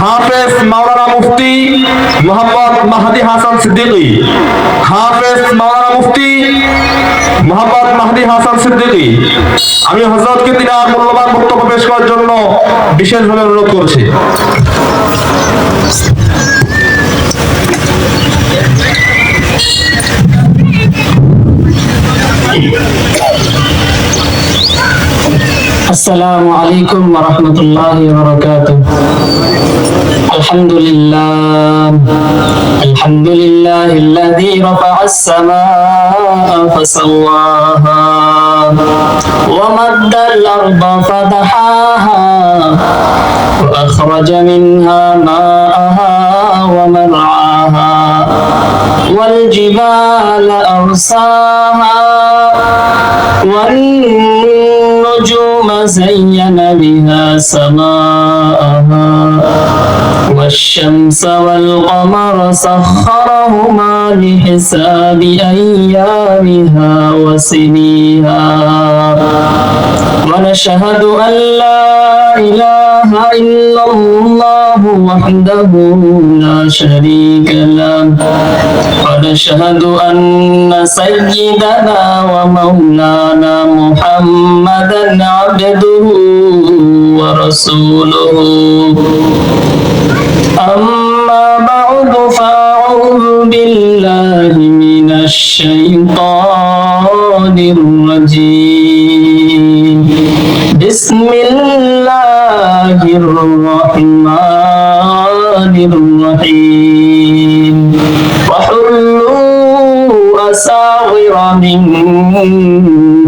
হাফেজ মাওলানা মুফতি মোহাম্মদ মাহদি হাসান সিদ্দিকী, হাফেজ মাওলানা মুফতি মোহাম্মদ মাহদি হাসান সিদ্দিকী। আমি হযরতকে তিনার মূল্যবান বক্তব্য পেশ করার জন্য বিশেষভাবে অনুরোধ করছি। السلام عليكم ورحمة الله وبركاته. الحمد لله الذي رفع السماء فسواها ومد الأرض فدحاها وأخرج منها ماءها ومرعاها والجبال أرساها والنجوم زين بها سماءها والشمس والقمر سخرهما لحساب أيامها وسنيها ونشهد أن لا إله إلا الله وحده لا شريك له ونشهد أن سيدنا ومولانا محمدا عبده ورسوله أما بعد فأعوذ بالله من الشيطان الرجيم بسم الله الرحمن الرحيم وحلوا أساور من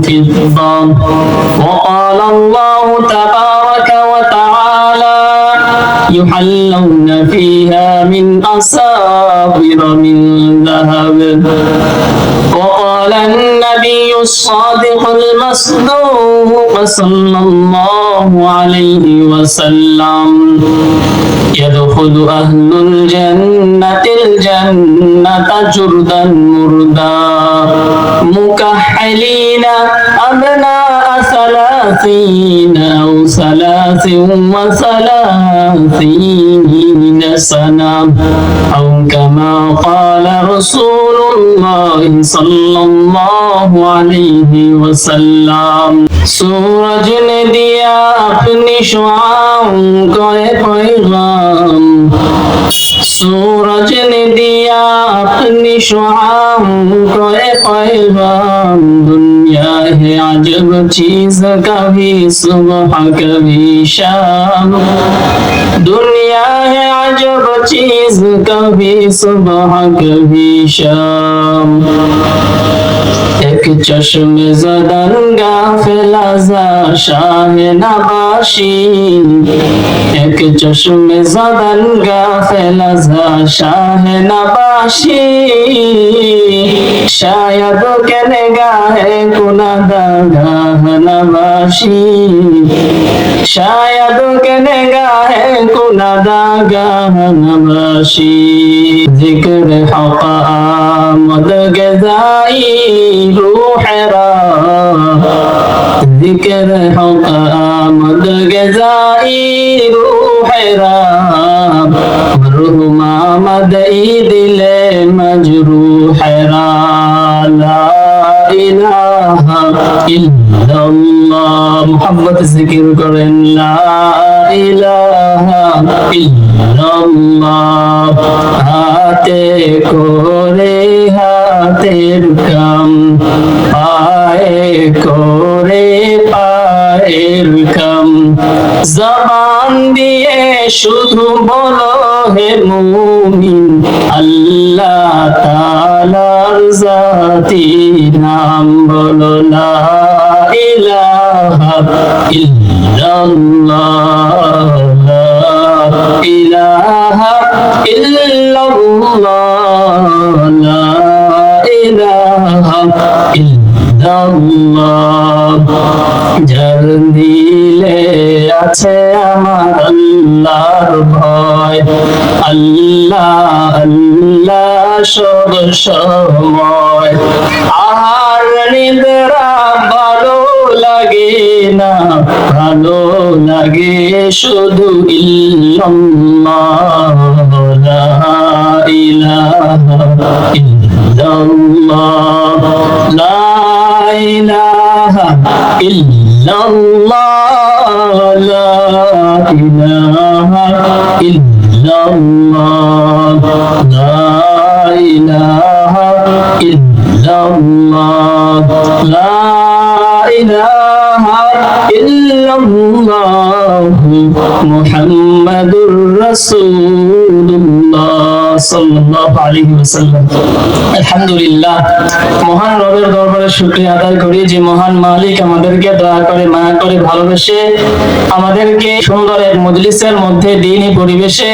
فضة وقال الله تبارك وتعالى يحلون فيها من أساور من ذهب وقال النبي الصادق المصدوق صلى الله عليه وسلم يدخل أهل الجنة الجنة جردا مردا مكحلين أبناء 30 أو 33 سنة أو كما قال رسول الله صلى الله عليه وسلم सूरज ने दिया अपनी शुआओं को पैगाम सूरज ने दिया अपनी शुआओं को पैगाम दुनिया है अजब चीज कभी सुबह कभी शाम दुनिया है अजब चीज कभी सुबह कभी शाम एक चश्मे ज़दन गाफिल आज़ा शाह नबाशी एक चश्मे ज़दन गाफिल आज़ा शाह नबाशी शायद के निगाह कुनादागाह नबाशी शायद के निगाह कुनादागाह नबाशी जिक्र हक़ आमद गज़ाई रूह रा जिक्र हक़ आमद गज़ाई रूह रा रूह मामद दिल मजरूह रा ला इलाहा इल्लल्लाह मोहब्बत जिक्र करें ला इलाहा इल्लल्लाह हाथे कोरे हाथेर काम पाए कोरे पाएर काम जबान दिए शुधु बोलो हे मुमिन अल्लाह तालार जाती नाम बोलो ला इलाहा इल्लल्लाह ला इलाहा इल्लल्लाह ला इलाहा इल्लल्लाह যার দিলে আছে আমার আল্লাহর ভয় আল্লাহ আল্লাহ সব সময় আর নিদ্রা ভালো লাগে না, ভালো লাগে শুধু ইল্লাল্লাহ, লা ইলাহা ইল্লাল্লাহ, লা ইলাহা ইল্লাল্লাহ, লা ইলাহা ইল্লাল্লাহ, লা ইলাহা ইল্লাল্লাহ, লা ইলাহা ইল্লাল্লাহ, মুহাম্মাদুর রাসূলুল্লাহ সাল্লাল্লাহু আলাইহি ওয়াসাল্লাম। আলহামদুলিল্লাহ, মহান রবের দরবারে শুকরিয়া আদায় করি যে মহান মালিক আমাদেরকে দয়া করে, মায়া করে, ভালোবেসে আমাদেরকে সুন্দর এক মজলিসের মধ্যে দ্বীনি পরিবেশে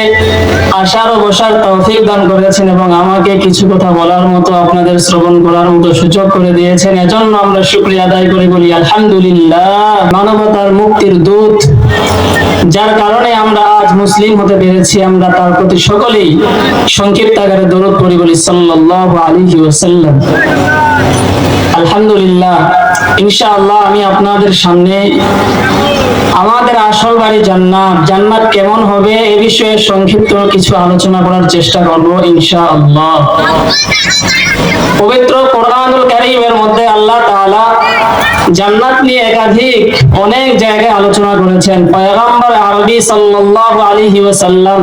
আসার ও বসার তৌফিক দান করেছেন এবং আমাকে কিছু কথা বলার মতো, আপনাদের শ্রবণ করার মতো সুযোগ করে দিয়েছেন। এজন্য আমরা শুকরিয়া আদায় করে বলি আলহামদুলিল্লাহ। মানবতার মুক্তির দূত, যার কারণে আমরা আজ মুসলিম হতে পেরেছি, আমরা তার প্রতি সকলেই সংক্ষিপ্ত আকারে দরুদ পড়ি, বলি সাল্লাল্লাহু আলাইহি ওয়াসাল্লাম। আলহামদুলিল্লাহ, ইনশাআল্লাহ আমি আপনাদের সামনে আমাদের আসল বাড়ি জান্নাত, জান্নাত কেমন হবে এ বিষয়ে সংক্ষিপ্ত কিছু আলোচনা করার চেষ্টা করব ইনশাআল্লাহ। পবিত্র কোরআনুল কারীমের মধ্যে আল্লাহ তাআলা জান্নাত নিয়ে একাধিক অনেক জায়গায় আলোচনা করেছেন। পয়গম্বর আরবি সাল্লাল্লাহু আলাইহি ওয়াসাল্লাম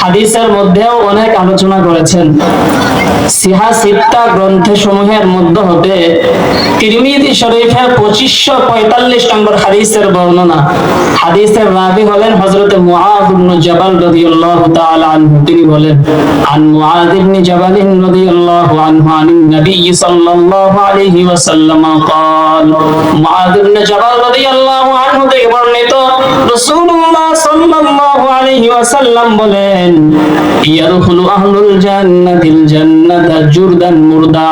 হাদিসের মধ্যেও অনেক আলোচনা করেছেন। সিহা সিত্তা গ্রন্থসমূহের মধ্যে হতে তিরমিজি শরীফের 2545 নম্বর হাদিসের বর্ণনা। হাদিসের রাবী হলেন হযরত মুআয ইবনে জাবাল রাদিয়াল্লাহু তাআলা আনহু। তিনি বলেন, আন মুআয ইবনে জাবাল রাদিয়াল্লাহু আনহু আনিন নবী সাল্লাল্লাহু আলাইহি ওয়াসাল্লাম قال মুআয ইবনে জাবাল রাদিয়াল্লাহু আনহু থেকে বর্ণিত, রাসূলুল্লাহ সাল্লাল্লাহু আলাইহি ওয়াসাল্লাম বলেন, ইয়াদখুলু আহলুল জান্নাতিল জান্নাতা জুরদান মুরদা।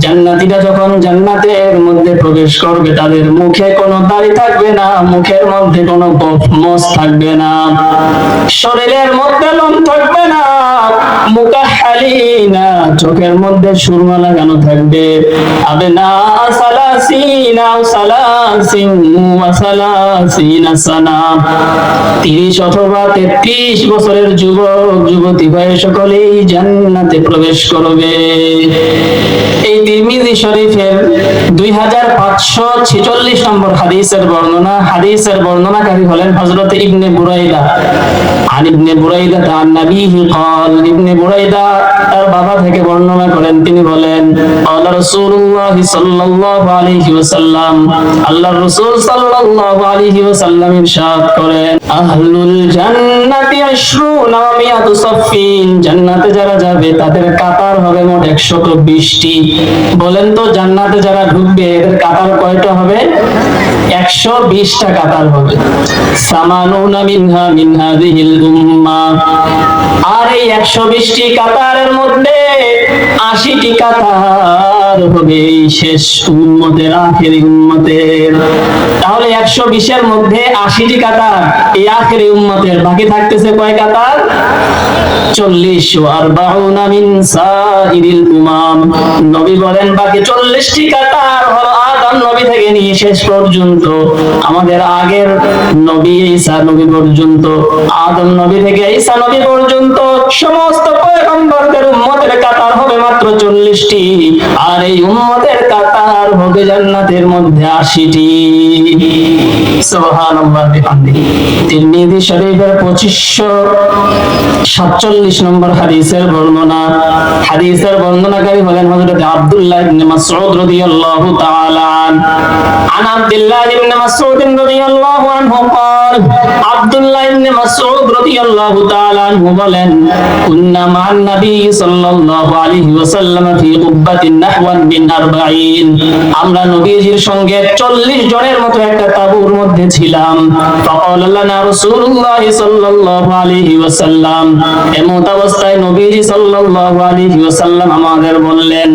জান্নাতীরা যখন জান্নাতের মধ্যে প্রবেশ করবে, তাদের মুখে কোনো দাড়ি থাকবে না, মুখের মধ্যে কোনো গোফ থাকবে না, শরীরের মধ্যে লোম থাকবে না, মুকাহহালিনা চোখের মধ্যে সুরমা লাগানো থাকবে, আবনা সালাসিনা সালাসিন ওয়া সালাসিনা সানা, 30 অথবা 33 বছরের যুবক যুবতী হয়ে সকলেই জান্নাতে প্রবেশ করবে। এই তিরমিজি শরীফের 2546 নম্বর হাদিসের বর্ণনা। হাদিসের বর্ণনাকারী হলেন হযরত ইবনে বুরাইদা। আন ইবনে বুরাইদা আন নবীহি قال, ইবনে বুরাইদা তার বাবা থেকে বর্ণনা করেন, তিনি বলেন, قال রাসূলুল্লাহ সাল্লাল্লাহু আলাইহি ওয়াসাল্লাম, আল্লাহর রাসূল সাল্লাল্লাহু আলাইহি ওয়াসাল্লাম ইরশাদ করেন, আহলুল জান্নাতি 20 ওয়া মিয়াতু সাফফিন, জান্নাতে যারা যাবে তাদের কাতার হবে মোট 120টি। বলেন তো, জান্নাতে যারা ঢুকবে এদের কাতার কয়টা হবে? 120টা কাতার হবে। সামানুনা মিনহা মিন হাযিহিল উম্মাহ, আর এই 120টি কাতারের মধ্যে 80টি কাতার হবে এই শেষ উম্মতের, আখেরি উম্মতের। তাহলে 120 এর মধ্যে 80টি কাতার এই আখেরি উম্মতের, বাকি থাকতেছে কয় কাতার? 40। আর বাউনা মিন সাইরিল উমাম, নবী বলেন বাকি 40টি কাতার হলো আদম নবী থেকে নিয়ে শেষ পর্যন্ত, আমাদের আগের নবী ঈসা নবী পর্যন্ত, আদম নবী থেকে ঈসা নবী পর্যন্ত সমস্ত পয়গম্বরদের উম্মতের কাতার হবে মাত্র 40টি, আর এই উম্মতের কাতার হবে জান্নাতের মধ্যে 80টি। সুবহানাল্লাহ বিহামদিহি। তিরমিজি শরীফের 2547 নম্বর হাদিসের বর্ণনা। হাদিসের বর্ণনাকারী হলেন হযরত আব্দুল্লাহ ইবনে মাসউদ রাদিয়াল্লাহু তাআলা আন আব্দুল্লাহ ইবনে মাসউদ রাদিয়াল্লাহু আনহু قال, আব্দুল্লাহ ইবনে মাসউদ রাদিয়াল্লাহু তাআলা আনহু বলেন, কুন্না মা'আন নবী সাল্লাল্লাহু আলাইহি ওয়াসাল্লাম ফি কুব্বাতিন নাহওয়ান মিন 40, আমরা নবীজির সঙ্গে 40 জনের মতো একটা তাঁবুর মধ্যে ছিলাম। ফাকালা লানা রাসূলুল্লাহ সাল্লাল্লাহু আলাইহি ওয়াসাল্লাম, এমত অবস্থায় নবীজি সাল্লাল্লাহু আলাইহি ওয়াসাল্লাম আমাদের বললেন,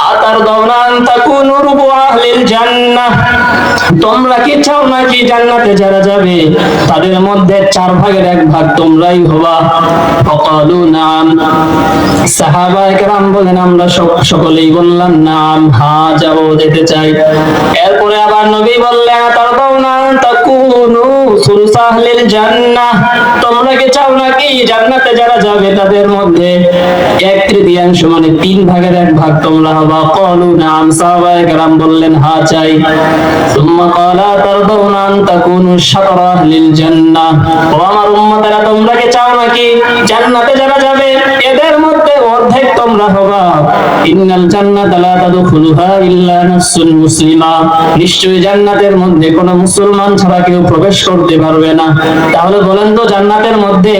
আতার দাওরান তাকুনু রুবু আহলিল জান্নাহ, তোমরা কি চাও নাকি জান্নাতে যারা যাবে তাদের মধ্যে 4 ভাগের 1 ভাগ তোমরাই হবা? ফাকালু নাম, সাহাবায়ে কেরাম বলেন আমরা সকলেই বললাম নাম, হ্যাঁ যাব, যেতে চাই। এরপরে আবার নবী বললেন, আতার দাওনা সুলুস আহলিল জান্নাহ, তোমরা কি চাও নাকি জান্নাতে যারা যাবে তাদের মধ্যে 1/3 মানে 3 ভাগের 1 ভাগ তোমরা হবা? ক্বালু নাম, সাহাবায়ে কেরাম বললেন হ্যাঁ চাই। সুম্মা ক্বালা তারদাউনা আন তাকুনু শাতরা আহলিল জান্নাহ, ও আমার উম্মতেরা তোমরা কি চাও নাকি জান্নাতে যারা যাবে এদের মধ্যে অর্ধেক তোমরা হবা? ইন্নাল জান্নাতা লা তাদখুলুহা ইল্লা নাফসুন মুসলিমা, নিশ্চয়ই জান্নাতের মধ্যে কোন মুসলমান ছাড়া কেউ প্রবেশ করতে পারবে না। তাহলে বলেন তো জান্নাতের মধ্যে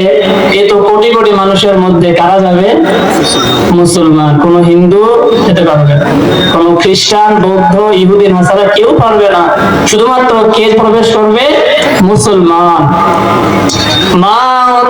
এত কোটি কোটি মানুষের মধ্যে কারা যাবে? মুসলমান। কোন হিন্দু যেতে পারবে না, কোন খ্রিস্টান, বৌদ্ধ, ইহুদি, নাসারা কেউ পারবে না। শুধুমাত্র কে প্রবেশ করবে? মুসলমান। মা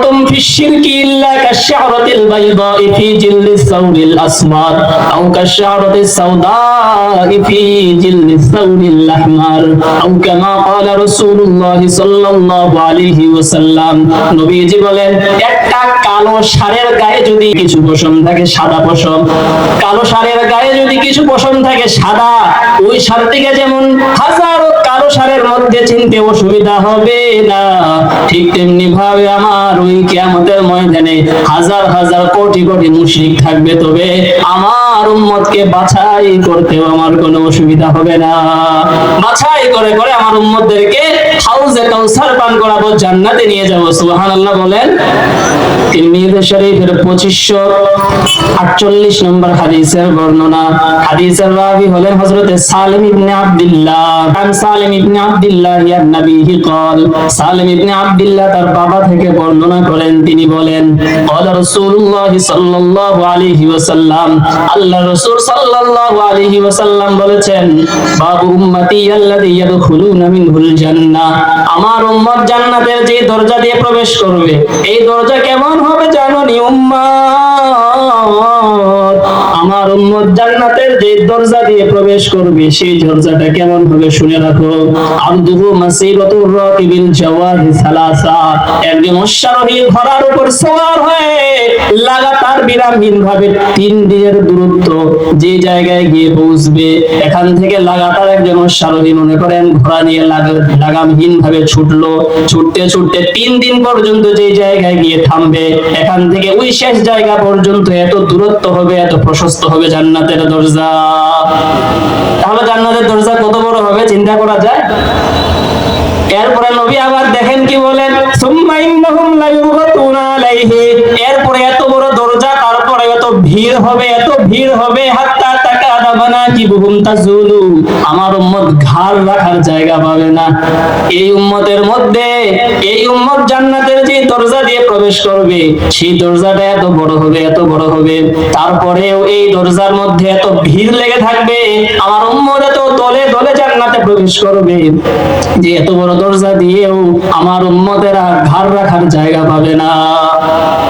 তুম ফিশ শিরকি ইল্লা কাশ-শা'রাতিল বাইদা'i ফি জিল্লিস সাউরিল আসমার আও কাশ-শা'রাতিস সাউদা'i ফি জিল্লিস সাউরিল আহমার আও কামা ক্বালা রাসূলুল্লাহ সাল্লাল্লাহু আলাইহি ওয়াসাল্লাম। নবীজি বলেন, একটা কালো ষাঁড়ের গায়ে যদি কিছু পশম থাকে, সাদা পশম, কালো ষাঁড়ের গায়ে যদি কিছু পশম থাকে সাদা, ওই ষাঁড়টিকে যেমন হাজারো কালো ষাঁড়ের মধ্যে চিনতে অসুবিধা হবে না, ঠিক তেমনি ভাবে আমার ওই কিয়ামতের ময়দানে হাজার হাজার কোটি কোটি মুশরিক থাকবে, তবে আমার উম্মতকে বাছাই করতেও আমার কোনো অসুবিধা হবে না। বাছাই করে করে আমার উম্মতদেরকে হাউজে কাউসার পান করাবো, জান্নাতে নিয়ে যাব। সুবহানাল্লাহ বলেন। তিরমিজি শরীফের 2548 নম্বর হাদিসের বর্ণনা। হাদিসের রাবী হলেন হযরত সালিম ইবনে আব্দুল্লাহ। আন সালিম ইবনে আব্দুল্লাহ ইয়া নবীহি قال, সালিম ইবনে আব্দুল্লাহ তার বাবা থেকে বর্ণনা করেন, তিনি বলেন, قال রাসূলুল্লাহ সাল্লাল্লাহু আলাইহি ওয়াসাল্লাম, আল্লাহর রাসূল সাল্লাল্লাহু আলাইহি ওয়াসাল্লাম বলেছেন, বাবু উম্মতি আল্লাযী ইয়াদখুলুনা মিনহুল জান্নাহ, আমার উম্মত জান্নাতের যে দরজা দিয়ে প্রবেশ করবে, এই দরজা কেমন হবে জানো নি উম্মত? আমার উম্মত জান্নাতের যে দরজা দিয়ে প্রবেশ করবে সেই দরজাটা কেমন হবে শুনে রাখো। আবদুহু মাসিরাতুর রাকিবিল জাওয়াদি সালাসা, একজন অশ্বারোহী ঘোড়ার উপর সওয়ার হয়ে লাগাতার বিরামহীন ভাবে 3 দিনের দূরত্ব যে জায়গায় গিয়ে পৌঁছবে, এখান থেকে লাগাতার একজন অশ্বারোহী মনে করেন ঘোড়া নিয়ে লাগামহীন ভাবে ছুটলো, ছুটতে ছুটতে 3 দিন পর্যন্ত যে জায়গায় গিয়ে থামবে, এখান থেকে ওই শেষ জায়গা পর্যন্ত এত দূরত্ব হবে, এত প্রশস্ত হবে জান্নাতের দরজা। তাহলে জান্নাতের দরজা কত বড় হবে চিন্তা করা যায়। এরপরে নবী আবার দেখেন কি বলেন, সুম্মা ইন্নাহুম লা ইউগাতুনা আলাইহি, এরপরে এত বড় দরজা, তারপরে এত ভিড় হবে, এত ভিড় হবে, হাত্তা তাকাদা বানাকিবুহুম তাজুলু, আমার উম্মত ঘাড় রাখার জায়গা পাবে না। এই উম্মতের মধ্যে, এই উম্মত জান্নাতের যে দরজা দিয়ে প্রবেশ করবে সেই দরজাটা এত বড় হবে, এত বড় হবে, তারপরেও এই দরজার মধ্যে এত ভিড় লেগে থাকবে, আমার উম্মত এত দলে দলে জান্নাতে প্রবেশ করবে যে এত বড় দরজা দিয়েও আমার উম্মতেরা ঘাড় রাখার জায়গা পাবে না।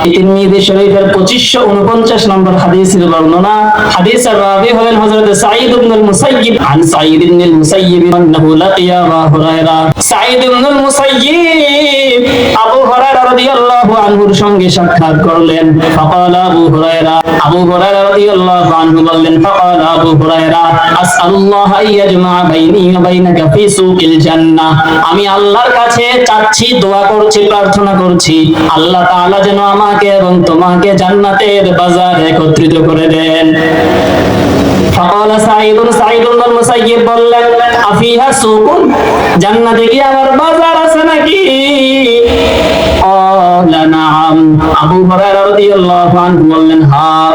তিরমিজি শরীফের 2549 নম্বর হাদিসের বর্ণনা। হাদিসের রাবী হলেন হযরত সাঈদ ইবনুল মুসাইয়িব। আন সাঈদ ইবনুল মুসাইয়িব আন্নাহু লাকিয়া আবু হুরায়রা, সাঈদ ইবনুল মুসাইয়িব আবু হুরায়রা রাদিয়াল্লাহু আনহুর সঙ্গে সাক্ষাৎ করলেন। ফাকালা আবু হুরায়রা, আবু হুরায়রা রাদিয়াল্লাহু আনহু বললেন, ফাকালা আবু হুরায়রা, আসআলুল্লাহ আইয়াজমা বাইনি ওয়া বাইনাকা ফি সুকিল জান্নাহ, আমি আল্লাহর কাছে চাচ্ছি, দোয়া করছি, প্রার্থনা করছি, আল্লাহ তাআলা যেন আমাকে এবং তোমাকে জান্নাতের বাজারে একত্রিত করে দেন। ফাকালা সাঈদুন, সাঈদ ইবনুল মুসাইয়িব বললেন, আফিহা সুকুন, জান্নাতে কি আবার বাজার আছে নাকি? ক্বালা নাআম, আবু হুরায়রা রাদিয়াল্লাহু আনহু বললেন, হ্যাঁ।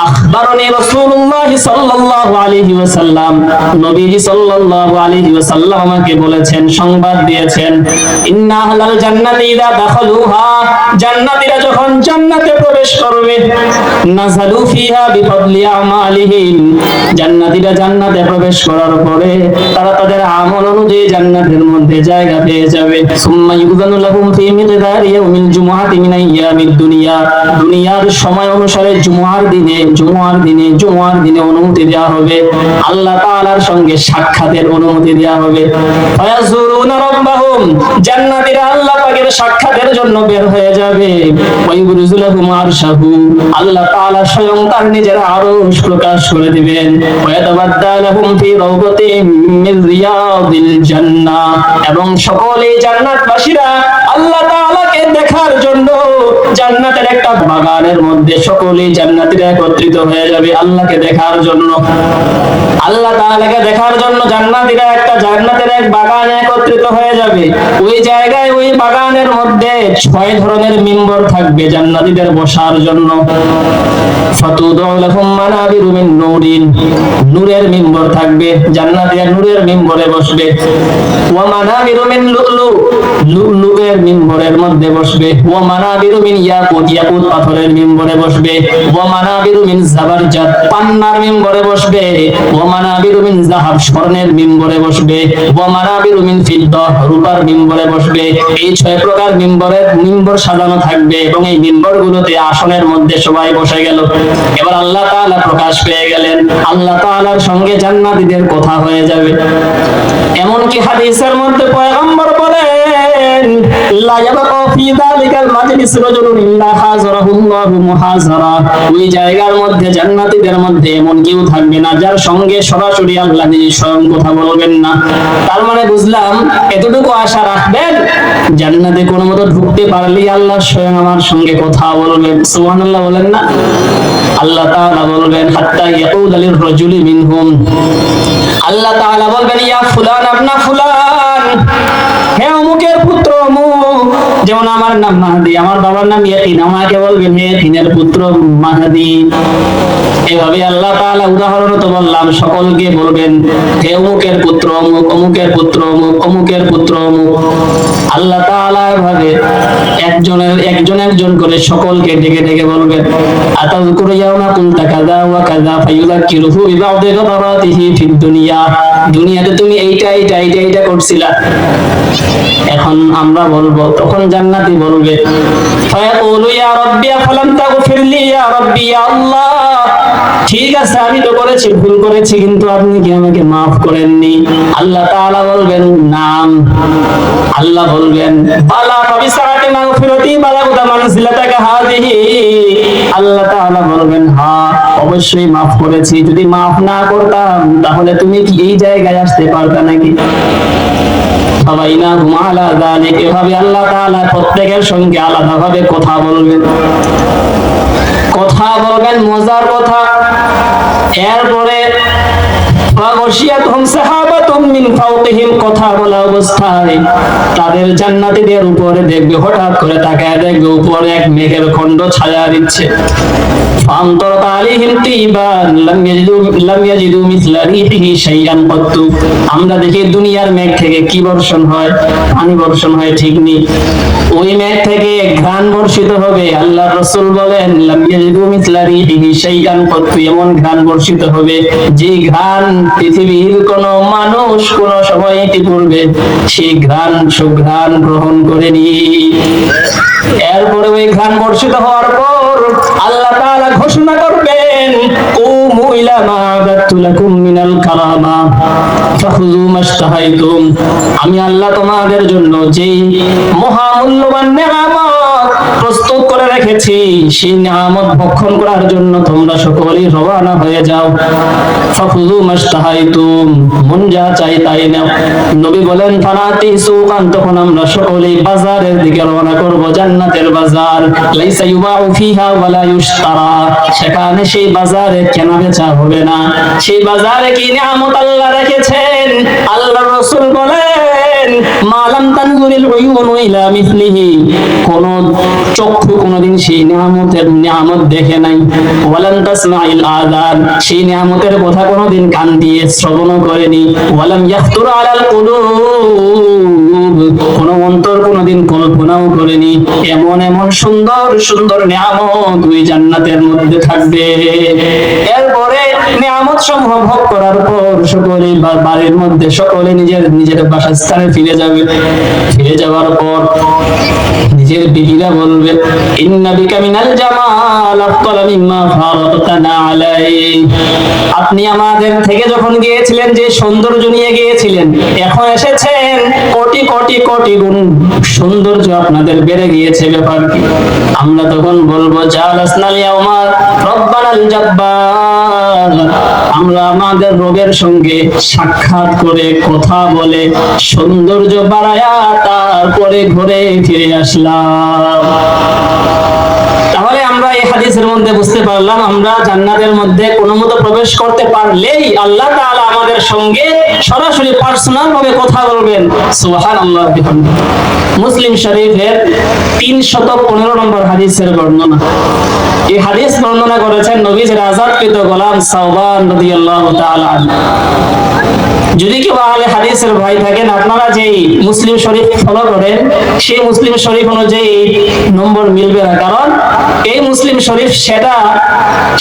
আখবারনি রাসূলুল্লাহ সাল্লাল্লাহু আলাইহি ওয়াসাল্লাম, নবীজি সাল্লাল্লাহু আলাইহি ওয়াসাল্লাম আমাকে বলেছেন, সংবাদ দিয়েছেন, ইন্না আহলাল জান্নাতি ইযা দাখালুহা, জান্নাতীরা যখন জান্নাতে প্রবেশ করবে, নাযালু ফিহা বিফadli আমালিহিম, জান্নাতীরা জান্নাতে প্রবেশ করার পরে তারা তাদের আমল অনুযায়ী জান্নাতের মধ্যে জায়গা পেয়ে যাবে। সুম্মা ইউযানু লাহুম ফি মিকদারি ইয়াউমিল জুমআতি মিন আইয়ামিদ দুনিয়া, দুনিয়ার সময় অনুসারে জুমআর দিনে অনুমতি দেওয়া হবে, আল্লাহ তাআলার সঙ্গে সাক্ষাতের অনুমতি দেওয়া হবে। ফায়াজুরুনা রাব্বাহুম, জান্নাতীরা আল্লাহ পাকের সঙ্গে সাক্ষাতের জন্য বের হয়ে যাবে। ওয়াইবরুজুলাহুম আরশাহু, আল্লাহ তাআলা স্বয়ং তার নিজের আরশ প্রকাশ করে দিবেন। ওয়ায়াতাবাদ্দালাহুম ফি রাওদাতিন মিন রিয়াদিল জান্নাহ, এবং সকলেই জান্নাতবাসীরা আল্লাহ তাআলাকে দেখার জন্য জান্নাতের একটা বাগানের মধ্যে সকলেই জান্নাতীরা একত্রিত হয়ে যাবে আল্লাহকে দেখার জন্য। আল্লাহ তাআলাকে দেখার জন্য জান্নাতীরা একটা জান্নাতের এক বাগানে একত্রিত হয়ে যাবে। ওই জায়গায় ওই বাগানের মধ্যে 6 ধরনের মিম্বর থাকবে জান্নাতীদের বসার জন্য। ফাতুদউ লাহুম মানাবিরু মিন নূরিন, নূরের মিম্বর থাকবে, জান্নাতীরা নূরের মিম্বরে বসবে। ওয়া মানাবিরু মিন লুলু, লুলুয়ের মিম্বরের মধ্যে বসবে। ওয়া মানাবিরু মিন ইয়াকুত, ইয়াকুত পাথরের মিম্বরে বসবে। ওয়া মানাবিরু মিন জাবারজাত, পান্নার মিম্বরে বসবে। ওয়া মানাবিরু মিন যাহাব, স্বর্ণের মিম্বরে বসবে। ওয়া মানাবিরু মিন ফিদ্দা, রূপার মিম্বরে বসবে। এই 6 প্রকার মিম্বর সাজানো থাকবে এবং এই মিম্বরগুলোতে আসনের মধ্যে সবাই বসে গেল। এবার আল্লাহ তাআলা প্রকাশ পেয়ে গেলেন, আল্লাহ তাআলার সঙ্গে জান্নাতীদের কথা হয়ে যাবে। এমনকি হাদিসের মধ্যে পয়গম্বর বলেন, লা ইয়াবকা ফি যালিকাল মাজলিস রাজুলুন ইল্লা হাযরাহুল্লাহু মুহাযরা, ওই জায়গার মধ্যে জান্নাতীদের মধ্যে এমন কেউ থাকবে না যার সঙ্গে সরাসরি আল্লাহ নিজে স্বয়ং কথা বলবেন না। তার মানে বুঝলাম এতটুকু আশা রাখবেন, জান্নাতে কোনো মতো ঢুকতে পারলেই আল্লাহ স্বয়ং আমার সঙ্গে কথা বলবেন। সুবহানাল্লাহ বলেন না? আল্লাহ তাআলা বলবেন, হাত্তা ইয়াকুলা লির রাজুলি মিনহুম, আল্লাহ তাআলা বলবেন, ইয়া ফুলান আবনা ফুলান, হে অমুকের পুত্র অমুক। যেমন আমার নাম মাহদি, আমার বাবার নাম ইয়াকিন, আমাকে বলবেন হে ইয়াকিনের পুত্র মাহদি। এভাবে আল্লাহ তাআলা উদাহরণ তো বললাম, সকলকে বলবেন হে অমুকের পুত্র অমুক, অমুকের পুত্র অমুক, অমুকের পুত্র অমুক। আল্লাহ তাআলা এভাবে একজন করে সকলকে ডেকে ডেকে বলবেন, আতাযকুরু ইয়াওমা কুনতা কাযা ওয়া কাযা ফায়ুযাক্কিরুহু বিবাদি গদরাতিহি ফিদ দুনিয়া, দুনিয়াতে তুমি এইটা করছিলা, এখন আমরা বলবো, তখন জান্নাতি বলবে, ফায়াকুলু ইয়া রাব্বি আফালাম তাগফিরলি ইয়া রাব্বি, ইয়া আল্লাহ ঠিক আছে আমি তো করেছি, ভুল করেছি, কিন্তু আপনি কি আমাকে মাফ করেননি? আল্লাহ তাআলা বলবেন নাম, আল্লাহ বলবেন বালা ফাবিসারাতি মাগফিরাতি বালাগুতা মানজিলাতাকা হাযিহি, আল্লাহ তাআলা বলবেন হ্যাঁ অবশ্যই মাফ করেছি, যদি মাফ না করতাম তাহলে তুমি কি এই জায়গায় আসতে পারতা নাকি? ফাবাইনাহুম আলা যালিক, এভাবে আল্লাহ তাআলা প্রত্যেকের সঙ্গে আলাদাভাবে কথা বলবেন, মজার কথা। এরপরে কথা বলা অবস্থায় তাদের জান্নাতীদের উপরে দেখবে, হঠাৎ করে তাকায় দেখবে উপরে এক মেঘের খণ্ড ছায়া দিচ্ছে। আমরা দেখি দুনিয়ার মেঘ থেকে কি বর্ষণ হয়, পানি বর্ষণ হয়, ঠিক নেই, ওই মেঘ থেকে ঘ্রাণ বর্ষিত হবে। আল্লাহ রাসূল বলেন লাম ইয়াজিদু মিসলা রিহিহি শাইআন কত্তু, এমন ঘ্রাণ বর্ষিত হবে যে ঘ্রাণ পৃথিবীর কোন মানুষ কোন সময় ইতিপূর্বে সেই সুঘ্রাণ গ্রহণ করেনি। এরপরে ওই ঘ্রাণ বর্ষিত হওয়ার পর আল্লাহ তাআলা ঘোষণা করবেন, কুমু ইলা মা আ'দাতু লাকুম মিনাল কারামা ফাখুযু মাশতাহাইতুম, আমি আল্লাহ তোমাদের জন্য যেই মহামূল্যবান নিয়ামত প্রস্তুত করে রেখেছি সেই নিয়ামত ভক্ষণ করার জন্য তোমরা সকলেই রওনা হয়ে যাও। ফাখুযু মাশতাহাইতুম, মন যা চাই তাই নাও। নবী বলেন ফানাতি সুকান, তখন আমরা সকলেই বাজারের দিকে রওনা করব, জান্নাতের বাজার। লাইসা ইউবাউ ফিহা ওয়ালা ইউশতারা, সেখানে সেই বাজারে কেনা বেচা হবে না। সেই বাজারে কি নিয়ামত আল্লাহ রেখেছেন, আল্লাহর রাসূল বলেন মালাম তানজুরিল উয়ুন ইলা মিসলিহি, কোন চক্ষু কোনদিন সেই নিয়ামত দেখে নাই। ওয়ালান তাসমাইল আযান, সেই নিয়ামতের কথা কোনদিন কান দিয়ে শ্রবণ করেনি। ওয়ালাম ইয়াখতুর আলাল কুলুব, কোন অন্তর কোনদিন কল্পনাও করেনি। এমন সুন্দর সুন্দর নিয়ামত ওই জান্নাতের মধ্যে থাকবে। এরপরে নিয়ামত সমূহ ভোগ করার পর সকলে বাড়ির মধ্যে সকলে নিজের বাসস্থানে ফিরে যাবে। ফিরে যাওয়ার পর নিজের বিবিরা বলবে, ইন্না বিকা মিনাল জামাল আফতালা মিম্মা ফারাতানা আলাইহি, আপনি আমাদের থেকে যখন গিয়েছিলেন যে সৌন্দর্য নিয়ে গিয়েছিলেন, এখন এসেছেন কোটি কোটি কোটি গুণ সৌন্দর্য আপনাদের বেড়ে গিয়েছে, ব্যাপার কি? আমরা তখন বলবো, জালাসনাল ইয়াউমা রব্বানাল জাব্বার, আমরা আমাদের রবের সঙ্গে সাক্ষাৎ করে কথা বলে সৌন্দর্য বাড়ায়া তারপরে ঘরে ফিরে আসলাম। তাহলে আমরা এই হাদিসের মধ্যে বুঝতে পারলাম, আমরা জান্নাতের মধ্যে কোনো মতো প্রবেশ করতে পারলেই আল্লাহ তাআলা আমাদের সঙ্গে সরাসরি পার্সোনাল ভাবে কথা বলবেন। সুবহানাল্লাহ বিহামদিহি। মুসলিম শরীফের 315 নম্বর হাদিসের বর্ণনা। এই হাদিস বর্ণনা করেছেন নবীজির আযাদকৃত গোলাম সাওবান রাদিয়াল্লাহু তাআলা আনহু। যদি কেউ আহলে হাদিসের ভাই থাকেন, আপনারা যেই মুসলিম শরীফ ফলো করেন সেই মুসলিম শরীফ অনুযায়ী নম্বর মিলবে না, কারণ এই মুসলিম শরীফ সেটা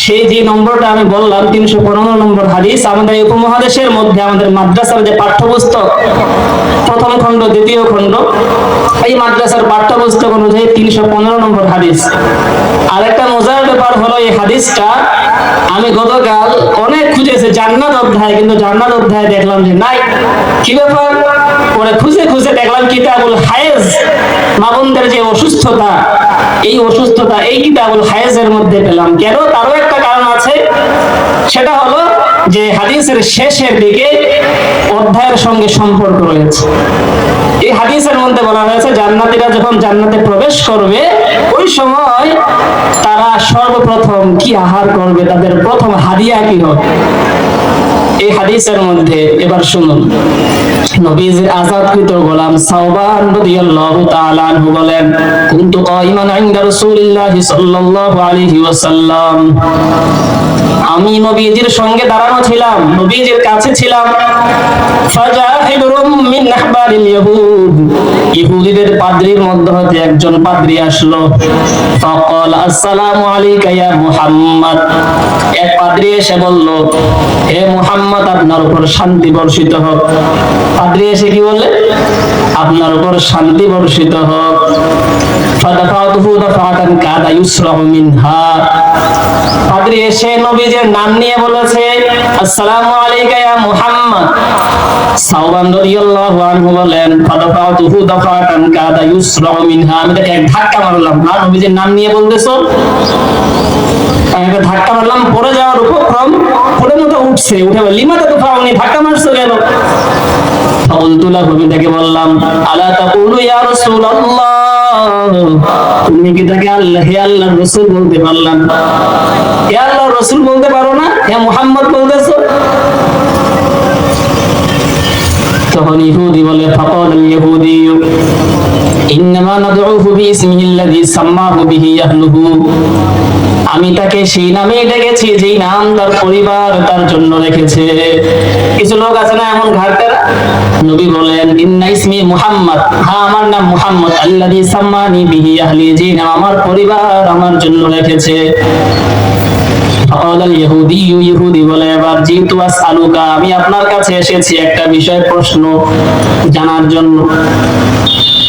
সেই যে নম্বরটা আমি বললাম 315 নম্বর হাদিস, আমাদের এই উপমহাদেশের মধ্যে আমাদের মাদ্রাসার যে পাঠ্যপুস্তক প্রথম খণ্ড দ্বিতীয় খণ্ড, এই মাদ্রাসার পাঠ্যপুস্তক অনুযায়ী 315 নম্বর হাদিস। আরেকটা মজার ব্যাপার হলো, এই হাদিসটা আমি গতকাল অনেক খুঁজেছি জান্নাত অধ্যায়, কিন্তু জান্নাত অধ্যায় দেখলাম যে নাই। কি ব্যাপার? পরে খুঁজে খুঁজে দেখলাম কিতাবুল হায়েজ, মা বোনদের যে অসুস্থতা, এই অসুস্থতা এই কিতাবুল হায়েজের মধ্যে পেলাম। কেন? তারও একটা কারণ আছে, সেটা হলো যে হাদিসের শেষের দিকে অধ্যায়ের সঙ্গে সম্পর্ক রয়েছে। এই হাদিসের মধ্যে বলা হয়েছে জান্নাতীরা যখন জান্নাতে প্রবেশ করবে ওই সময় তারা সর্বপ্রথম কি আহার করবে, তাদের প্রথম হাদিয়া কি হবে। এই হাদিসের মধ্যে এবার শুনুন, নবীজির আযাদকৃত গোলাম সাওবান রাদিয়াল্লাহু তাআলা আনহু বলেন, কুনতু কাইমান ইনদা রাসূলিল্লাহি সাল্লাল্লাহু আলাইহি ওয়াসাল্লাম, আমি নবীজির সঙ্গে দাঁড়ানো ছিলাম, নবীজির কাছে ছিলাম। ফাজাহিদুম মিন আহবারিল ইহুদ, ইহুদিদের পাদ্রীর মধ্য হতে একজন পাদ্রী আসলো। ফাকাল আসসালামু আলাইকা ইয়া মুহাম্মদ, এক পাদ্রী এসে বলল, হে মুহাম্মদ আপনার উপর শান্তি বর্ষিত হোক। পাদ্রী এসে কি বললেন? আপনার উপর শান্তি বর্ষিত হোক। ফাদাফাতুহু দাফাতান কাদা ইউসরাহু মিনহা, পাদ্রী এসে নবীজির নাম নিয়ে বলেছে, আসসালামু আলাইকা ইয়া মুহাম্মদ। সাওবান রাদিয়াল্লাহু আনহু বলেন, ফাদাফাতুহু দাফাতান কাদা ইউসরাহু মিনহা, আমি তাকে এক ধাক্কা মারলাম। না, নবীজির নাম নিয়ে বলতেছো, একটা ধাক্কা মারলাম, পড়ে যাওয়ার উপক্রম, পড়ে মতো উঠছে, উঠে বলল, লিমা তাদফাউনি, ধাক্কা মারছো কেন? ফাকুলতু লাহু, আমি তাকে বললাম, আলা তাকুলু ইয়া রাসূলুল্লাহ, তুমি কি তাকে আল্লাহ, হে আল্লাহর রাসূল বলতে পারলাম? হে আল্লাহর রাসূল বলতে পারো না, হে মুহাম্মদ বলতেছো? তখন ইহুদি বলে, ফাকাল আল ইহুদি ইন্নামা নাদউহু বিইসমিহিল্লাযী সাম্মাহু বিহি আহলুহু, আমি তাকে সেই নামেই ডেকেছি যেই নাম তার পরিবার তার জন্য রেখেছে। কিছু লোক আছে না এমন ঘাটতেরা, নবী বলেন, ইন্না ইসমি মুহাম্মদ, হ্যাঁ আমার নাম মুহাম্মদ, আল্লাযী সাম্মানি বিহি আহলি, যেই নাম আমার পরিবার আমার জন্য রেখেছে। ফাকাল ইহুদি, ইহুদি বলে, এবার জিতু আসআলুকা, আমি আপনার কাছে এসেছি একটা বিষয় প্রশ্ন জানার জন্য,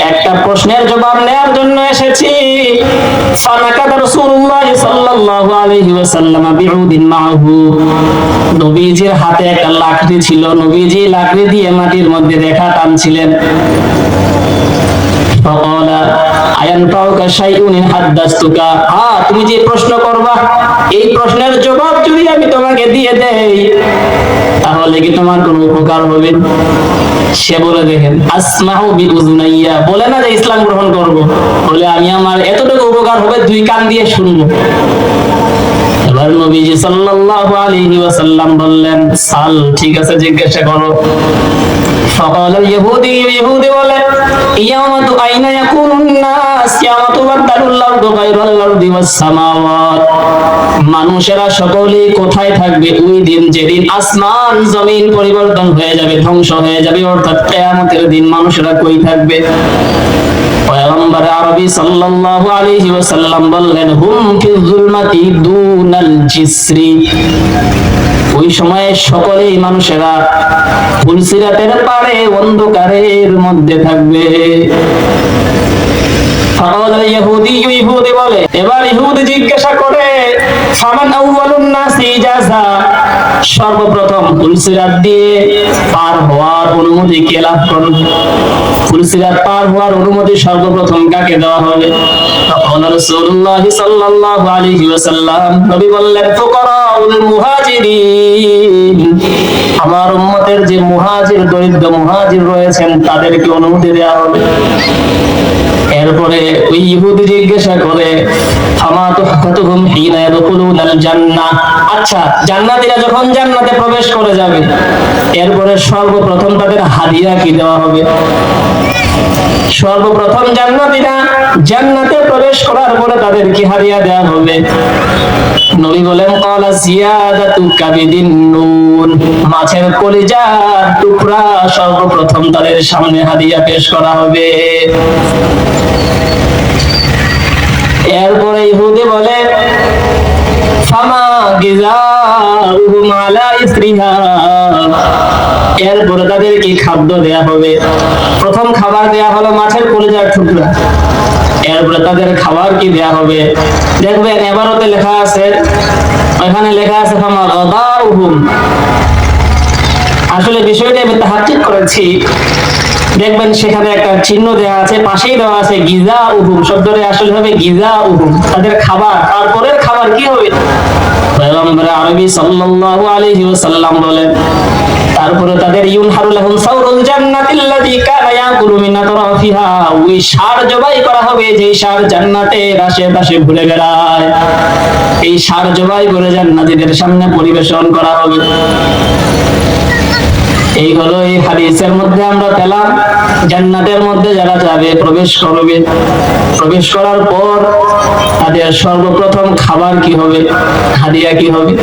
একটা প্রশ্নের জবাব নেওয়ার জন্য এসেছি। ফানাকাত রাসূলুল্লাহ সাল্লাল্লাহু আলাইহি ওয়াসাল্লাম বিউদিন মাহু, নবীজির হাতে একটা লাকড়ি ছিল, নবীজি লাকড়ি দিয়ে মাটির মধ্যে রেখা টানছিলেন। ফাকালা আয়ানফাউকা শাইউন ইন হাদাসতুকা, হ্যাঁ তুমি যে প্রশ্ন করবা এই প্রশ্নের জবাব যদি আমি তোমাকে দিয়ে দেই তাহলে কি তোমার কোনো উপকার হবে? সে বলে, দেখেন, আসমাউ বিউযুনাইয়া, বলে না যে ইসলাম গ্রহণ করব, বলে আমি আমার এতটুকু উপকার হবে, দুই কান দিয়ে শুনবো। এবার নবীজি সাল্লাল্লাহু আলাইহি ওয়াসাল্লাম বললেন, সাল, ঠিক আছে জিজ্ঞাসা করো। ফাকাল ইহুদি, ইহুদি বলে, ইয়ামাতু আইনা ইয়াকুনুন নাস, কিয়ামতু বাদালুল আরদু গায়রাল আরদি ওয়াস সামাওয়াত, মানুষেরা সকলেই কোথায় থাকবে? ওই দিন যেদিন আসমান জমিন পরিবর্তন হয়ে যাবে, ধ্বংস হয়ে যাবে, অর্থাৎ কিয়ামতের দিন মানুষেরা কই থাকবে? পয়গম্বর আরবি সাল্লাল্লাহু আলাইহি ওয়াসাল্লাম বললেন, হুম ফি যুলমাতি দুনাল জিসরি, ওই সময়ে সকলেই মানুষেরা ফুলসিরাতের পাড়ে অন্ধকারের মধ্যে থাকবে। ফাকাল ইহুদি, ইহুদি বলে, এবার ইহুদি জিজ্ঞাসা করে, ফামান আউয়ালুন নাসি জাযা, সর্বপ্রথম ফুলসিরাত দিয়ে পার হওয়ার অনুমতি কে লাভ করবে? ফুলসিরাত পার হওয়ার অনুমতি সর্বপ্রথম কাকে দেওয়া হবে? তখন রাসূলুল্লাহ সাল্লাল্লাহু আলাইহি ওয়াসাল্লাম নবী বললেন, ফুকারাউল মুহাজিরিন, আমার উম্মতের যে মুহাজির, দরিদ্র মুহাজির রয়েছেন তাদেরকে অনুমতি দেওয়া হবে। এরপরে ওই ইহুদি জিজ্ঞাসা করে, ফামা তুহফাতুহুম হিনা ইয়াদখুলুনাল জান্নাহ, আচ্ছা জান্নাতীরা যখন জান্নাতে প্রবেশ করে যাবে এরপরে সর্বপ্রথম তাদের হাদিয়া কি দেওয়া হবে? সর্বপ্রথম জান্নাতীরা জান্নাতে প্রবেশ করার পরে তাদের কি হাদিয়া দেওয়া হবে? নবী বলেন, ক্বালা জিয়াদাতু কাবিদিন নুন, মাছের কলিজার টুকরা সর্বপ্রথম তাদের সামনে হাদিয়া পেশ করা হবে। এরপরে ইহুদি বলে, ফামা গিযাউহুম আলা ইসরিহা, এরপরে তাদের কি খাদ্য দেয়া হবে? প্রথম খাবার দেয়া হলো মাছের কলিজার টুকরা, এরপরে তাদের খাবার কি দেয়া হবে? দেখবেন এবারতে লেখা আছে, এখানে লেখা আছে ফামা গাদাউহুম, আসলে বিষয়টা আমি তাহাক্কুক করেছি, দেখবেন সেখানে একটা চিহ্ন দেওয়া আছে, পাশেই দেওয়া আছে গিযাউহুম, শব্দটা আসলে হবে গিযাউহুম, তাদের খাবার। তারপরের খাবার কি হবে? পয়গম্বর আরবি সাল্লাল্লাহু আলাইহি ওয়াসাল্লাম বলেন, তারপরে তাদের ইউনহারু লাহুম সাউরুল জান্নাতিল্লাযী কানা ইয়াকুলু মিন আতরাফিহা, ওই ষাঁড় জবাই করা হবে যে ষাঁড় জান্নাতের আশেপাশে ঘুরে বেড়ায়, এই ষাঁড় জবাই করে জান্নাতীদের সামনে পরিবেশন করা হবে। এই হলো এই হাদিসের মধ্যে আমরা পেলাম জান্নাতের মধ্যে যারা যাবে, প্রবেশ করবে, প্রবেশ করার পর তাদের সর্বপ্রথম খাবার কি হবে, হাদিয়া কি হবে।